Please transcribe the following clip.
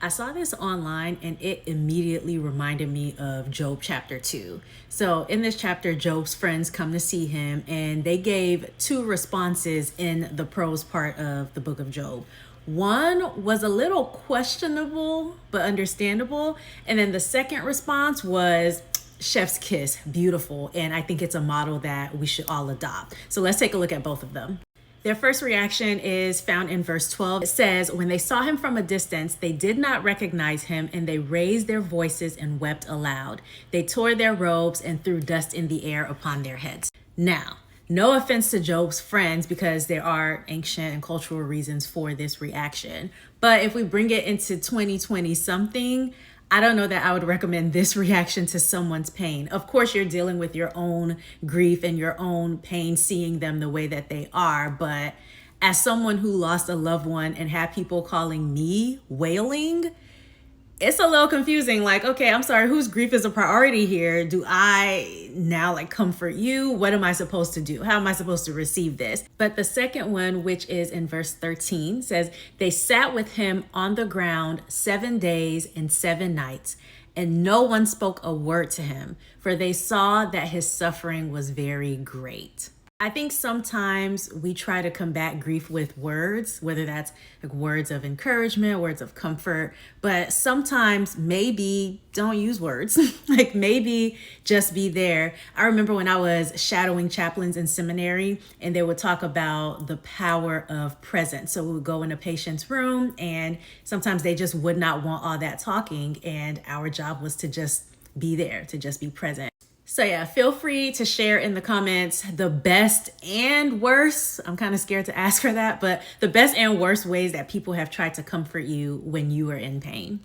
I saw this online and it immediately reminded me of Job chapter 2. So, in this chapter, Job's friends come to see him and they gave two responses in the prose part of the book of Job. One was a little questionable but understandable, and then the second response was chef's kiss, beautiful, and I think it's a model that we should all adopt. So, let's take a look at both of them. Their first reaction is found in verse 12. It says, "When they saw him from a distance, they did not recognize him, and they raised their voices and wept aloud. They tore their robes and threw dust in the air upon their heads." Now, no offense to Job's friends, because there are ancient and cultural reasons for this reaction. But if we bring it into 2020 something, I don't know that I would recommend this reaction to someone's pain. Of course, you're dealing with your own grief and your own pain, seeing them the way that they are. But as someone who lost a loved one and had people calling me wailing, it's a little confusing. Like, okay, I'm sorry, whose grief is a priority here? Do I now comfort you? What am I supposed to do? How am I supposed to receive this? But the second one, which is in verse 13, says, "They sat with him on the ground 7 days and 7 nights, and no one spoke a word to him, for they saw that his suffering was very great." I think sometimes we try to combat grief with words, whether that's words of encouragement, words of comfort, but sometimes maybe don't use words. Maybe just be there. I remember when I was shadowing chaplains in seminary, and they would talk about the power of presence. So we would go in a patient's room, and sometimes they just would not want all that talking, and our job was to just be there, to just be present. So yeah, feel free to share in the comments the best and worst. I'm kind of scared to ask for that, but the best and worst ways that people have tried to comfort you when you are in pain.